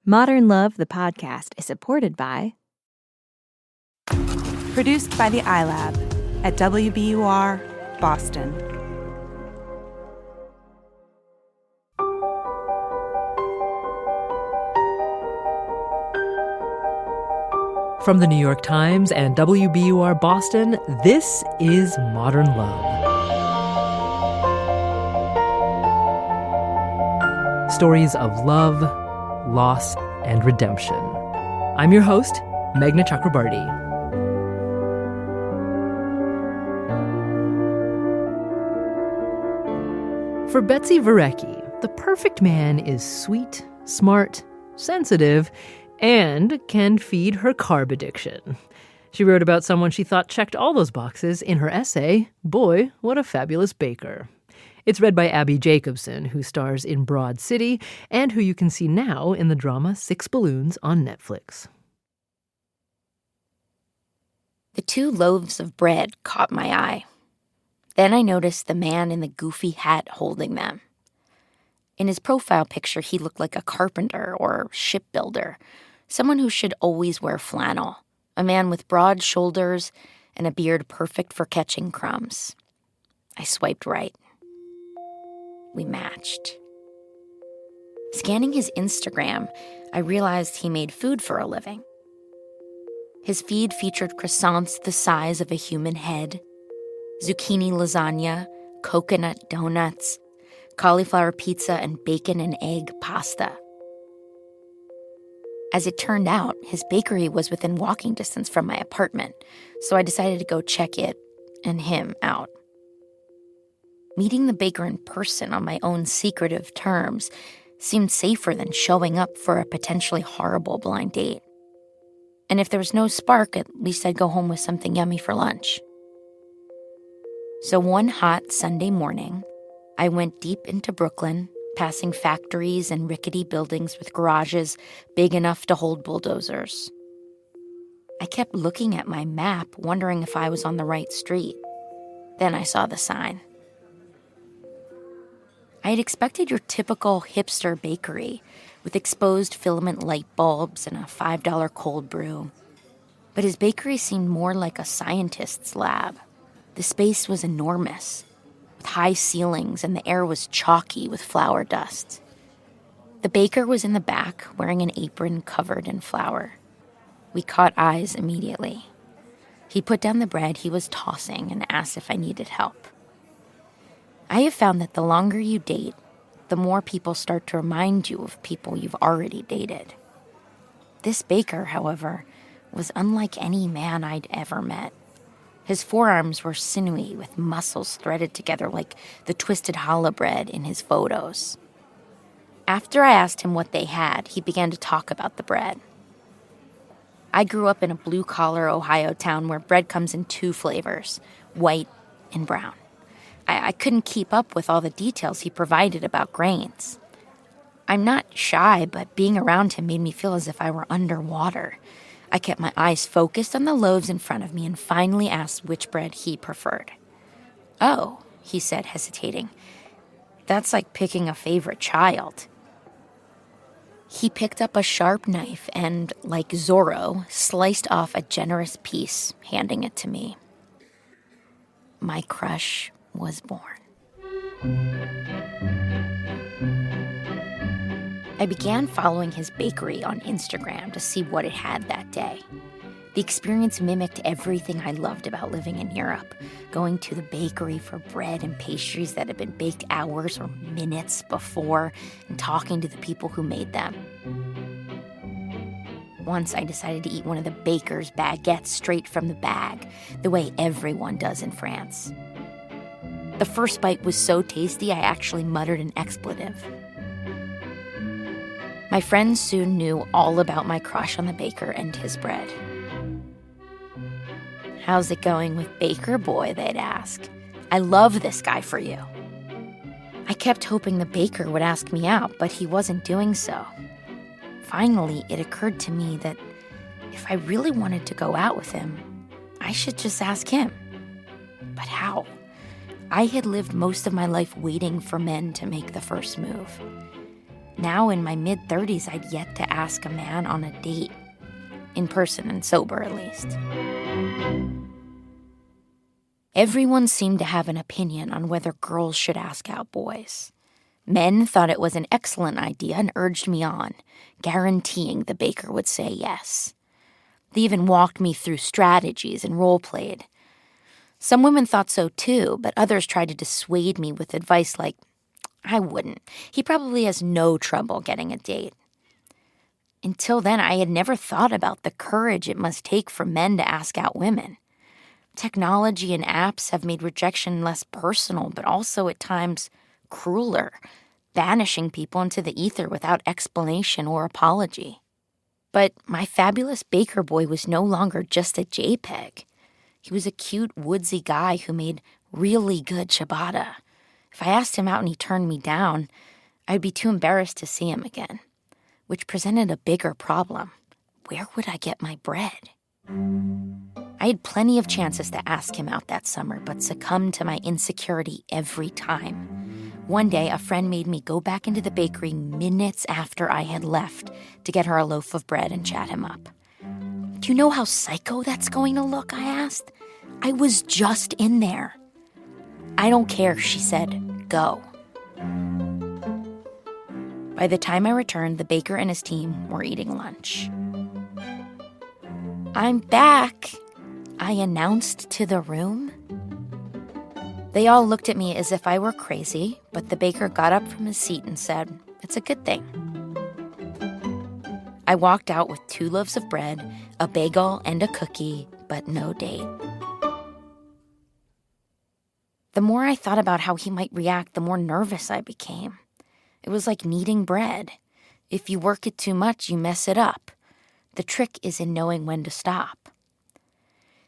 Modern Love, the podcast, is supported by... Produced by the iLab at WBUR, Boston. From the New York Times and WBUR Boston, this is Modern Love. Stories of love, loss, and redemption. I'm your host, Meghna Chakrabarty. For Betsy Varecki, the perfect man is sweet, smart, sensitive, and can feed her carb addiction. She wrote about someone she thought checked all those boxes in her essay, Boy, What a Fabulous Baker. It's read by Abbi Jacobson, who stars in Broad City, and who you can see now in the drama Six Balloons on Netflix. The 2 loaves of bread caught my eye. Then I noticed the man in the goofy hat holding them. In his profile picture, he looked like a carpenter or shipbuilder, someone who should always wear flannel, a man with broad shoulders and a beard perfect for catching crumbs. I swiped right. We matched. Scanning his Instagram, I realized he made food for a living. His feed featured croissants the size of a human head, zucchini lasagna, coconut donuts, cauliflower pizza, and bacon and egg pasta. As it turned out, his bakery was within walking distance from my apartment, so I decided to go check it and him out. Meeting the baker in person on my own secretive terms seemed safer than showing up for a potentially horrible blind date. And if there was no spark, at least I'd go home with something yummy for lunch. So one hot Sunday morning, I went deep into Brooklyn, passing factories and rickety buildings with garages big enough to hold bulldozers. I kept looking at my map, wondering if I was on the right street. Then I saw the sign. I had expected your typical hipster bakery with exposed filament light bulbs and a $5 cold brew. But his bakery seemed more like a scientist's lab. The space was enormous, with high ceilings, and the air was chalky with flour dust. The baker was in the back, wearing an apron covered in flour. We caught eyes immediately. He put down the bread he was tossing and asked if I needed help. I have found that the longer you date, the more people start to remind you of people you've already dated. This baker, however, was unlike any man I'd ever met. His forearms were sinewy with muscles threaded together like the twisted challah bread in his photos. After I asked him what they had, he began to talk about the bread. I grew up in a blue-collar Ohio town where bread comes in 2 flavors, white and brown. I couldn't keep up with all the details he provided about grains. I'm not shy, but being around him made me feel as if I were underwater. I kept my eyes focused on the loaves in front of me and finally asked which bread he preferred. "Oh," he said, hesitating. "That's like picking a favorite child." He picked up a sharp knife and, like Zorro, sliced off a generous piece, handing it to me. My crush was born. I began following his bakery on Instagram to see what it had that day. The experience mimicked everything I loved about living in Europe, going to the bakery for bread and pastries that had been baked hours or minutes before, and talking to the people who made them. Once I decided to eat one of the baker's baguettes straight from the bag, the way everyone does in France. The first bite was so tasty I actually muttered an expletive. My friends soon knew all about my crush on the baker and his bread. "How's it going with Baker Boy?" they'd ask. "I love this guy for you." I kept hoping the baker would ask me out, but he wasn't doing so. Finally, it occurred to me that if I really wanted to go out with him, I should just ask him. But how? I had lived most of my life waiting for men to make the first move. Now in my mid-30s, I'd yet to ask a man on a date. In person and sober, at least. Everyone seemed to have an opinion on whether girls should ask out boys. Men thought it was an excellent idea and urged me on, guaranteeing the baker would say yes. They even walked me through strategies and role-played. Some women thought so too, but others tried to dissuade me with advice like, I wouldn't. He probably has no trouble getting a date. Until then, I had never thought about the courage it must take for men to ask out women. Technology and apps have made rejection less personal, but also at times crueler, banishing people into the ether without explanation or apology. But my fabulous baker boy was no longer just a JPEG. He was a cute, woodsy guy who made really good ciabatta. If I asked him out and he turned me down, I'd be too embarrassed to see him again, which presented a bigger problem. Where would I get my bread? I had plenty of chances to ask him out that summer, but succumbed to my insecurity every time. One day, a friend made me go back into the bakery minutes after I had left to get her a loaf of bread and chat him up. Do you know how psycho that's going to look? I asked. I was just in there. I don't care, she said. Go. By the time I returned, the baker and his team were eating lunch. I'm back, I announced to the room. They all looked at me as if I were crazy, but the baker got up from his seat and said, it's a good thing. I walked out with 2 loaves of bread, a bagel, and a cookie, but no date. The more I thought about how he might react, the more nervous I became. It was like kneading bread. If you work it too much, you mess it up. The trick is in knowing when to stop.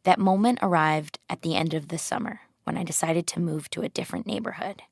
That moment arrived at the end of the summer when I decided to move to a different neighborhood.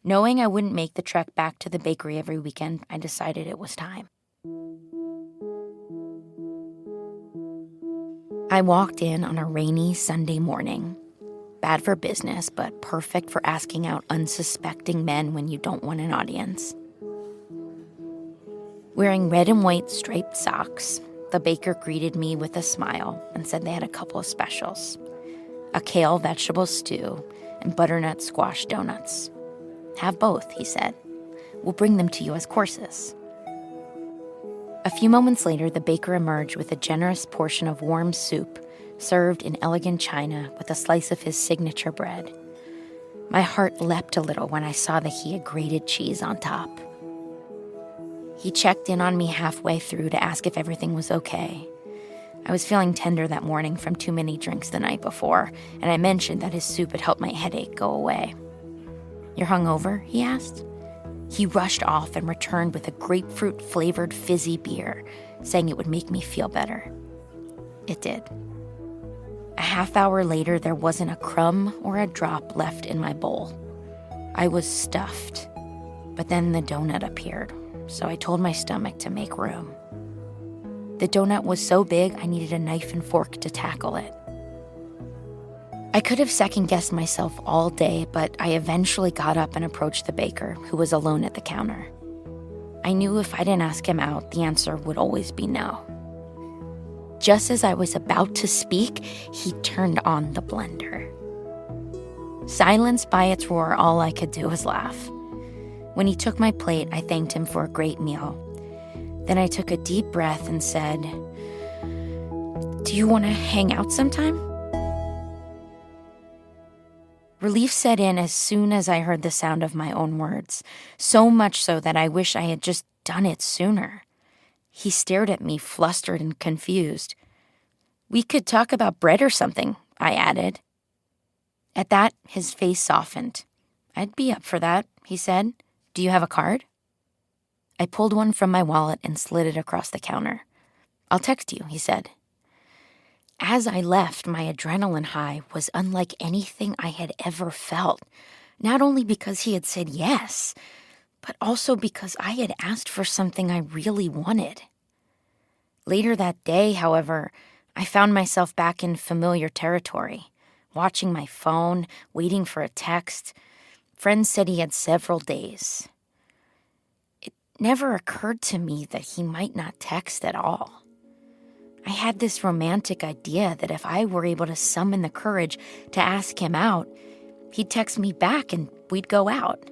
Knowing I wouldn't make the trek back to the bakery every weekend, I decided it was time. I walked in on a rainy Sunday morning. Bad for business, but perfect for asking out unsuspecting men when you don't want an audience. Wearing red and white striped socks, the baker greeted me with a smile and said they had a couple of specials. A kale vegetable stew and butternut squash donuts. Have both, he said. We'll bring them to you as courses. A few moments later, the baker emerged with a generous portion of warm soup served in elegant china with a slice of his signature bread. My heart leapt a little when I saw that he had grated cheese on top. He checked in on me halfway through to ask if everything was okay. I was feeling tender that morning from too many drinks the night before, and I mentioned that his soup had helped my headache go away. You're hungover? He asked. He rushed off and returned with a grapefruit-flavored fizzy beer, saying it would make me feel better. It did. A half hour later, there wasn't a crumb or a drop left in my bowl. I was stuffed, but then the donut appeared, so I told my stomach to make room. The donut was so big, I needed a knife and fork to tackle it. I could have second-guessed myself all day, but I eventually got up and approached the baker, who was alone at the counter. I knew if I didn't ask him out, the answer would always be no. Just as I was about to speak, he turned on the blender. Silenced by its roar, all I could do was laugh. When he took my plate, I thanked him for a great meal. Then I took a deep breath and said, "Do you want to hang out sometime?" Relief set in as soon as I heard the sound of my own words, so much so that I wish I had just done it sooner. He stared at me, flustered and confused. "We could talk about bread or something," I added. At that, his face softened. "I'd be up for that," he said. "Do you have a card?" I pulled one from my wallet and slid it across the counter. "I'll text you," he said. As I left, my adrenaline high was unlike anything I had ever felt, not only because he had said yes, but also because I had asked for something I really wanted. Later that day, however, I found myself back in familiar territory, watching my phone, waiting for a text. Friends said he had several days. It never occurred to me that he might not text at all. I had this romantic idea that if I were able to summon the courage to ask him out, he'd text me back and we'd go out.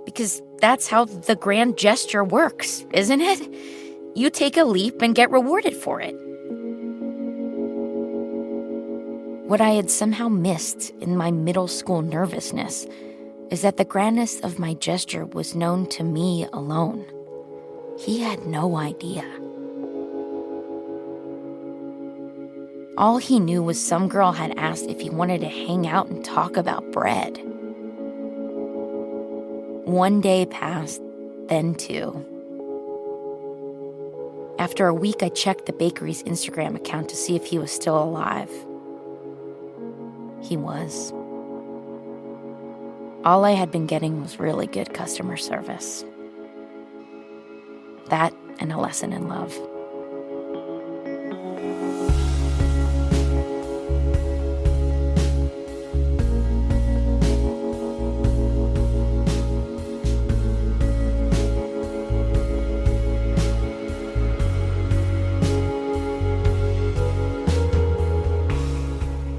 Because that's how the grand gesture works, isn't it? You take a leap and get rewarded for it. What I had somehow missed in my middle school nervousness is that the grandness of my gesture was known to me alone. He had no idea. All he knew was some girl had asked if he wanted to hang out and talk about bread. One day passed, then two. After a week, I checked the bakery's Instagram account to see if he was still alive. He was. All I had been getting was really good customer service. That and a lesson in love.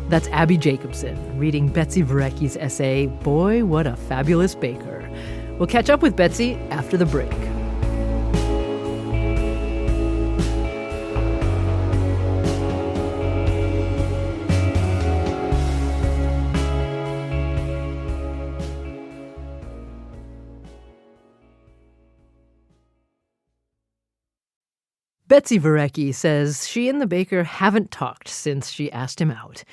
That's Abbi Jacobson reading Betsy Varecki's essay, Boy, What a Fabulous Baker. We'll catch up with Betsy after the break. Betsy Varecki says she and the baker haven't talked since she asked him out.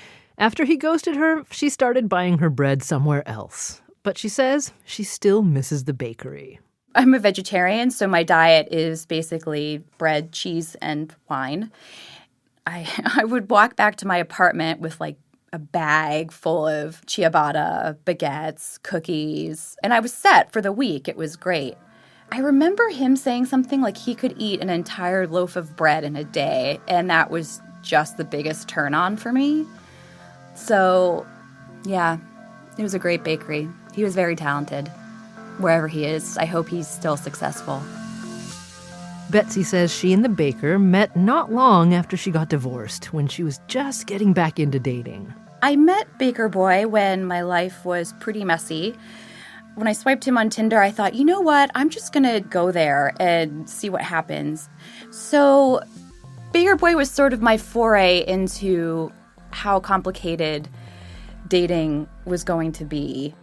After he ghosted her, she started buying her bread somewhere else. But she says she still misses the bakery. I'm a vegetarian, so my diet is basically bread, cheese, and wine. I would walk back to my apartment with like a bag full of ciabatta, baguettes, cookies, and I was set for the week. It was great. I remember him saying something like he could eat an entire loaf of bread in a day, and that was just the biggest turn on for me. So, yeah, it was a great bakery. He was very talented. Wherever he is, I hope he's still successful. Betsy says she and the baker met not long after she got divorced, when she was just getting back into dating. I met Baker Boy when my life was pretty messy. When I swiped him on Tinder, I thought, you know what? I'm just going to go there and see what happens. So Baker Boy was sort of my foray into how complicated dating was going to be.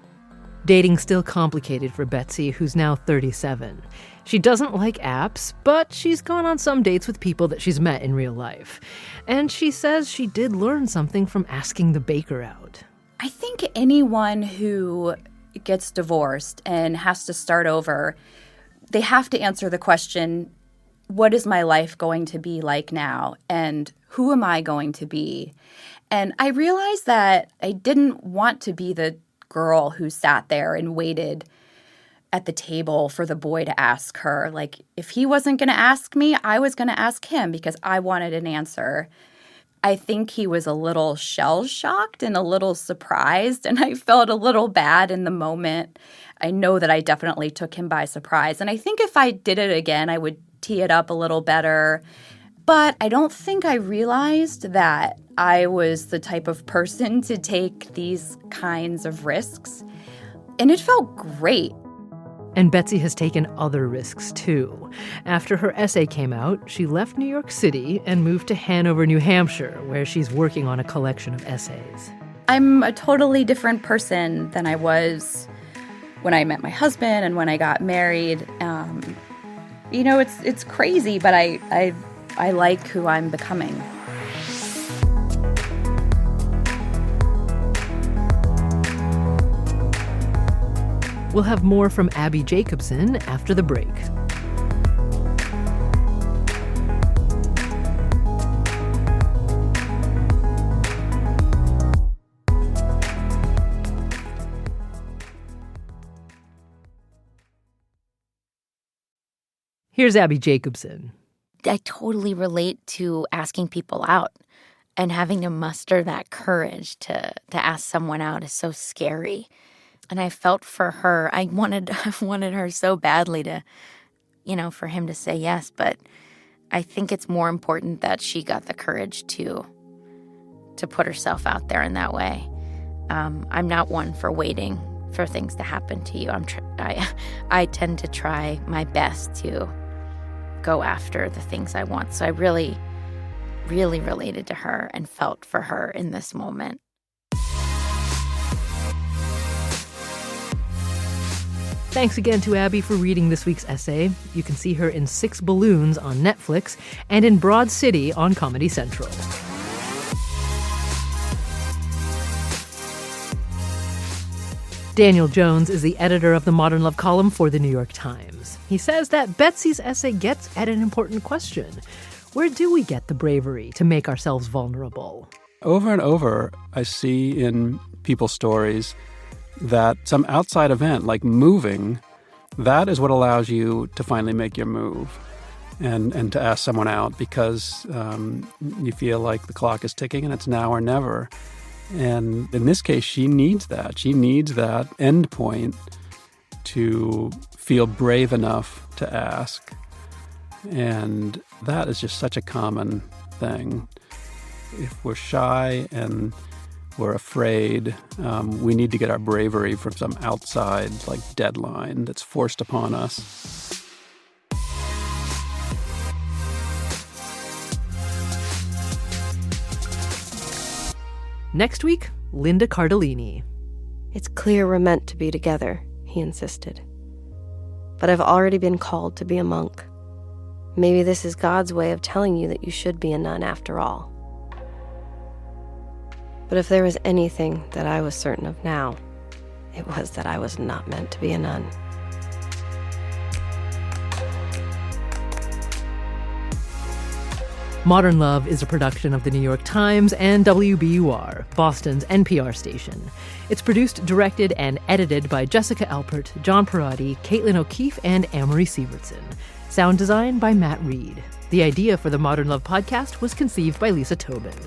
Dating's still complicated for Betsy, who's now 37. She doesn't like apps, but she's gone on some dates with people that she's met in real life. And she says she did learn something from asking the baker out. I think anyone who gets divorced and has to start over, they have to answer the question, what is my life going to be like now? And who am I going to be? And I realized that I didn't want to be the girl who sat there and waited at the table for the boy to ask her. Like, if he wasn't going to ask me, I was going to ask him because I wanted an answer. I think he was a little shell-shocked and a little surprised, and I felt a little bad in the moment. I know that I definitely took him by surprise, and I think if I did it again, I would tee it up a little better. But I don't think I realized that I was the type of person to take these kinds of risks. And it felt great. And Betsy has taken other risks, too. After her essay came out, she left New York City and moved to Hanover, New Hampshire, where she's working on a collection of essays. I'm a totally different person than I was when I met my husband and when I got married. It's crazy, but I like who I'm becoming. We'll have more from Abbi Jacobson after the break. Here's Abbi Jacobson. I totally relate to asking people out, and having to muster that courage to ask someone out is so scary. And I felt for her. I wanted her so badly to for him to say yes, but I think it's more important that she got the courage to put herself out there in that way. I'm not one for waiting for things to happen to you. I tend to try my best to go after the things I want. So I really, really related to her and felt for her in this moment. Thanks again to Abbi for reading this week's essay. You can see her in 6 Balloons on Netflix and in Broad City on Comedy Central. Daniel Jones is the editor of the Modern Love column for The New York Times. He says that Betsy's essay gets at an important question. Where do we get the bravery to make ourselves vulnerable? Over and over, I see in people's stories that some outside event, like moving, that is what allows you to finally make your move and to ask someone out because you feel like the clock is ticking and it's now or never. And in this case, she needs that. She needs that end point to feel brave enough to ask. And that is just such a common thing. If we're shy and we're afraid, we need to get our bravery from some outside deadline that's forced upon us. Next week, Linda Cardellini. It's clear we're meant to be together, he insisted. But I've already been called to be a monk. Maybe this is God's way of telling you that you should be a nun after all. But if there was anything that I was certain of now, it was that I was not meant to be a nun. Modern Love is a production of The New York Times and WBUR, Boston's NPR station. It's produced, directed, and edited by Jessica Alpert, John Perotti, Caitlin O'Keefe, and Amory Sievertson. Sound design by Matt Reed. The idea for the Modern Love podcast was conceived by Lisa Tobin.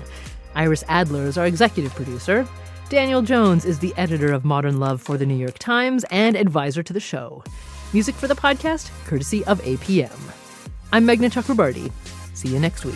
Iris Adler is our executive producer. Daniel Jones is the editor of Modern Love for The New York Times and advisor to the show. Music for the podcast, courtesy of APM. I'm Meghna Chakrabarti. See you next week.